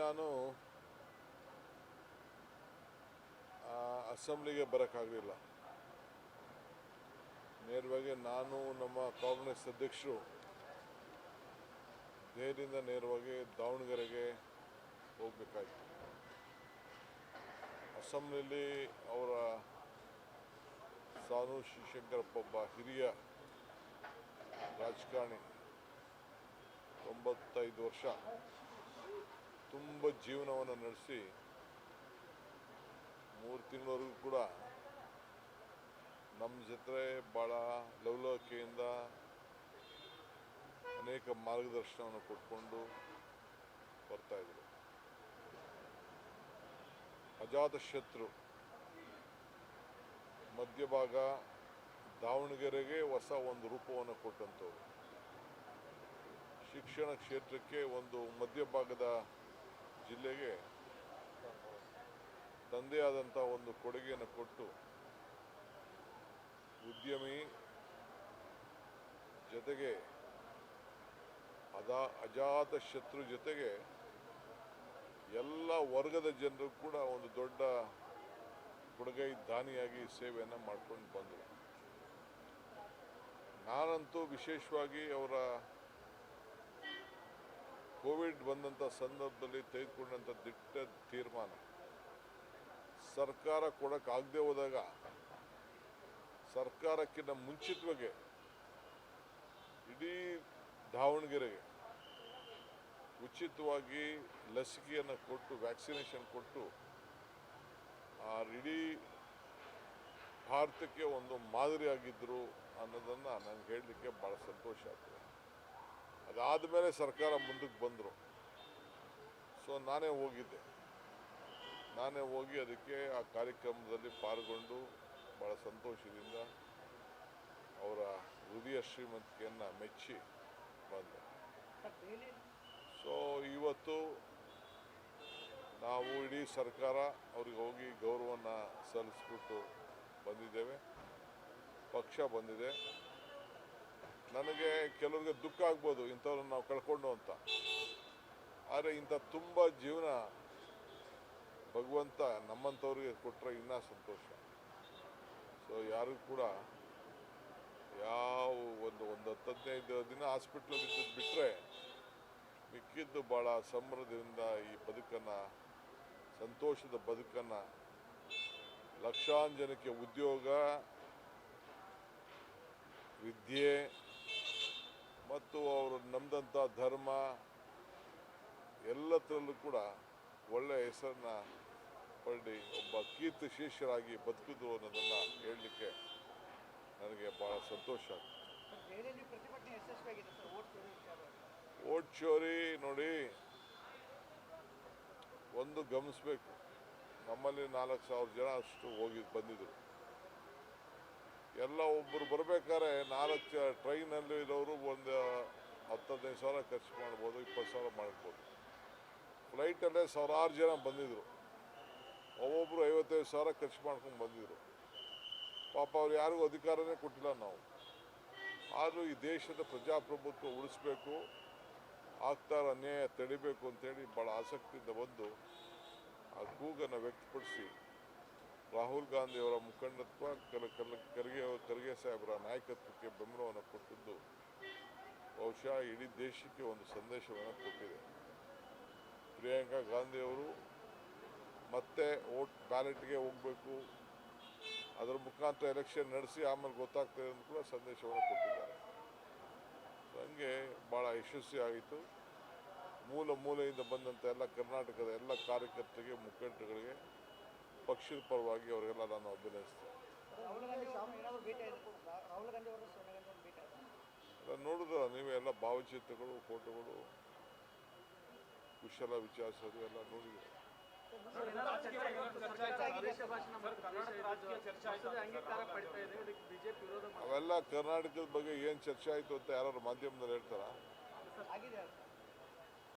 ನಾನು ಅಸೆಂಬ್ಲಿಗೆ ಬರೋಕ್ಕಾಗಲಿಲ್ಲ. ನೇರವಾಗಿ ನಾನು ನಮ್ಮ ಕಾಂಗ್ರೆಸ್ ಅಧ್ಯಕ್ಷರು ದೆಹಲಿಯಿಂದ ನೇರವಾಗಿ ದಾವಣಗೆರೆಗೆ ಹೋಗಬೇಕಾಯಿತು. ಅಸೆಂಬ್ಲಿಯಲ್ಲಿ ಅವರ ಸಾನು ಶಿವಶಂಕರಪ್ಪ ಒಬ್ಬ ಹಿರಿಯ ರಾಜಕಾರಣಿ, 95 ವರ್ಷ ತುಂಬ ಜೀವನವನ್ನು ನಡೆಸಿ 3 ತಿಂಗಳವರೆಗೂ ಕೂಡ ನಮ್ಮ ಜೊತೆ ಭಾಳ ಲವಲವಿಕೆಯಿಂದ ಅನೇಕ ಮಾರ್ಗದರ್ಶನವನ್ನು ಕೊಟ್ಕೊಂಡು ಬರ್ತಾಯಿದ್ರು. ಅಜಾತಶತ್ರು ಮಧ್ಯಭಾಗ ದಾವಣಗೆರೆಗೆ ಹೊಸ ಒಂದು ರೂಪವನ್ನು ಕೊಟ್ಟಂಥವ್ರು. ಶಿಕ್ಷಣ ಕ್ಷೇತ್ರಕ್ಕೆ ಒಂದು ಮಧ್ಯಭಾಗದ ಜಿಲ್ಲೆಗೆ ತಂದೆ ಆದಂಥ ಒಂದು ಕೊಡುಗೆಯನ್ನು ಕೊಟ್ಟು ಉದ್ಯಮಿ ಜೊತೆಗೆ ಅಜಾತ ಶತ್ರು ಜೊತೆಗೆ ಎಲ್ಲ ವರ್ಗದ ಜನರು ಕೂಡ ಒಂದು ದೊಡ್ಡ ಕೊಡುಗೈ ದಾನಿಯಾಗಿ ಸೇವೆಯನ್ನು ಮಾಡ್ಕೊಂಡು ಬಂದರು. ನಾನಂತೂ ವಿಶೇಷವಾಗಿ ಅವರ ಕೋವಿಡ್ ಬಂದಂಥ ಸಂದರ್ಭದಲ್ಲಿ ತೆಗೆದುಕೊಂಡಂಥ ದಿಟ್ಟ ತೀರ್ಮಾನ, ಸರ್ಕಾರ ಕೊಡೋಕ್ಕಾಗದೆ ಹೋದಾಗ ಸರ್ಕಾರಕ್ಕಿಂತ ಮುಂಚಿತವಾಗಿ ಇಡೀ ದಾವಣಗೆರೆಗೆ ಉಚಿತವಾಗಿ ಲಸಿಕೆಯನ್ನು ಕೊಟ್ಟು ವ್ಯಾಕ್ಸಿನೇಷನ್ ಕೊಟ್ಟು ಇಡೀ ಭಾರತಕ್ಕೆ ಒಂದು ಮಾದರಿಯಾಗಿದ್ದರು ಅನ್ನೋದನ್ನು ನನಗೆ ಹೇಳಲಿಕ್ಕೆ ಭಾಳ ಸಂತೋಷ ಆಗ್ತದೆ. ಅದಾದ ಮೇಲೆ ಸರ್ಕಾರ ಮುಂದಕ್ಕೆ ಬಂದರು. ಸೊ ನಾನೇ ಹೋಗಿ ಅದಕ್ಕೆ ಆ ಕಾರ್ಯಕ್ರಮದಲ್ಲಿ ಪಾಲ್ಗೊಂಡು ಭಾಳ ಸಂತೋಷದಿಂದ ಅವರ ಹೃದಯ ಶ್ರೀಮಂತಿಕೆಯನ್ನು ಮೆಚ್ಚಿ ಬಂದೆ. ಸೊ ಇವತ್ತು ನಾವು ಇಡೀ ಸರ್ಕಾರ ಅವ್ರಿಗೆ ಹೋಗಿ ಗೌರವವನ್ನು ಸಲ್ಲಿಸ್ಬಿಟ್ಟು ಬಂದಿದ್ದೇವೆ. ಪಕ್ಷ ಬಂದಿದೆ. ನನಗೆ ಕೆಲವ್ರಿಗೆ ದುಃಖ ಆಗ್ಬೋದು ಇಂಥವ್ರನ್ನ ನಾವು ಕಳ್ಕೊಂಡು ಅಂತ, ಆದರೆ ಇಂಥ ತುಂಬ ಜೀವನ ಭಗವಂತ ನಮ್ಮಂಥವ್ರಿಗೆ ಕೊಟ್ಟರೆ ಇನ್ನೂ ಸಂತೋಷ. ಸೊ ಯಾರಿಗೂ ಕೂಡ ಯಾವ ಒಂದು 10-15 ದಿನ ಹಾಸ್ಪಿಟ್ಲಲ್ಲಿ ಇದ್ದದ್ದು ಬಿಟ್ಟರೆ ಮಿಕ್ಕಿದ್ದು ಭಾಳ ಸಂಭ್ರಮದಿಂದ ಈ ಬದುಕನ್ನು, ಸಂತೋಷದ ಬದುಕನ್ನು, ಲಕ್ಷಾಂತರ ಜನಕ್ಕೆ ಉದ್ಯೋಗ, ವಿದ್ಯೆ ಮತ್ತು ಅವರು ನಂಬಿದಂಥ ಧರ್ಮ ಎಲ್ಲದರಲ್ಲೂ ಕೂಡ ಒಳ್ಳೆಯ ಹೆಸರನ್ನು ಪಡೆದು ಒಬ್ಬ ಕೀರ್ತಿ ಶೀರ್ಷರಾಗಿ ಬದುಕಿದ್ರು ಅನ್ನೋದನ್ನು ಹೇಳಲಿಕ್ಕೆ ನನಗೆ ಭಾಳ ಸಂತೋಷ ಆಗ್ತದೆ. ಓಟ್ ಚೋರಿ ನೋಡಿ, ಒಂದು ಗಮನಿಸಬೇಕು, ನಮ್ಮಲ್ಲಿ 4,000 ಜನ ಅಷ್ಟು ಬಂದಿದ್ದರು. ಎಲ್ಲ ಒಬ್ಬರು ಬರಬೇಕಾದ್ರೆ 4 ಟ್ರೈನಲ್ಲಿ ಇರೋರು ಒಂದು 10-15 ಸಾವಿರ ಖರ್ಚು ಮಾಡ್ಬೋದು, 20 ಸಾವಿರ ಮಾಡ್ಬೋದು. ಫ್ಲೈಟಲ್ಲೇ 1,000 ಜನ ಬಂದಿದ್ದರು. ಒಬ್ಬೊಬ್ಬರು 55 ಸಾವಿರ ಖರ್ಚು ಮಾಡ್ಕೊಂಡು ಬಂದಿದ್ದರು. ಪಾಪ ಅವ್ರು ಯಾರಿಗೂ ಅಧಿಕಾರನೇ ಕೊಟ್ಟಿಲ್ಲ ನಾವು. ಆದರೂ ಈ ದೇಶದ ಪ್ರಜಾಪ್ರಭುತ್ವ ಉಳಿಸ್ಬೇಕು, ಆಗ್ತಾರ ಅನ್ಯಾಯ ತಡಿಬೇಕು ಅಂತೇಳಿ ಭಾಳ ಆಸಕ್ತಿಯಿಂದ ಬಂದು ಆ ಕೂಗನ್ನು ವ್ಯಕ್ತಪಡಿಸಿ ರಾಹುಲ್ ಗಾಂಧಿಯವರ ಮುಖಂಡತ್ವ, ಖರ್ಗೆ ಸಾಹೇಬರ ನಾಯಕತ್ವಕ್ಕೆ ಬೆಂಬಲವನ್ನು ಕೊಟ್ಟಿದ್ದು ಬಹುಶಃ ಇಡೀ ದೇಶಕ್ಕೆ ಒಂದು ಸಂದೇಶವನ್ನು ಕೊಟ್ಟಿದೆ. ಪ್ರಿಯಾಂಕಾ ಗಾಂಧಿಯವರು ಮತ್ತೆ ಬ್ಯಾಲೆಟ್ಗೆ ಹೋಗಬೇಕು, ಅದರ ಮುಖಾಂತರ ಎಲೆಕ್ಷನ್ ನಡೆಸಿ ಆಮೇಲೆ ಗೊತ್ತಾಗ್ತದೆ ಅಂತ ಕೂಡ ಸಂದೇಶವನ್ನು ಕೊಟ್ಟಿದ್ದಾರೆ. ಹಂಗೆ ಭಾಳ ಯಶಸ್ವಿ ಆಯಿತು. ಮೂಲೆಯಿಂದ ಬಂದಂಥ ಎಲ್ಲ ಕರ್ನಾಟಕದ ಎಲ್ಲ ಕಾರ್ಯಕರ್ತರಿಗೆ, ಮುಖಂಡರುಗಳಿಗೆ, ಪಕ್ಷದ ಪರವಾಗಿ ಅವರಿಗೆಲ್ಲ ನಾನು ಅಭಿನಯಿಸ್ತೇನೆ. ನೋಡಿದ್ರ ನೀವೇ ಎಲ್ಲ ಭಾವಚಿತ್ರಗಳು, ಫೋಟೋಗಳು, ಕುಶಲ ವಿಚಾರಿಸೋದು ಎಲ್ಲ ನೋಡಿದ್ರು. ಅವೆಲ್ಲ ಕರ್ನಾಟಕದ ಬಗ್ಗೆ ಏನು ಚರ್ಚೆ ಆಯಿತು ಅಂತ ಯಾರು ಮಾಧ್ಯಮದಲ್ಲಿ ಹೇಳ್ತಾರ?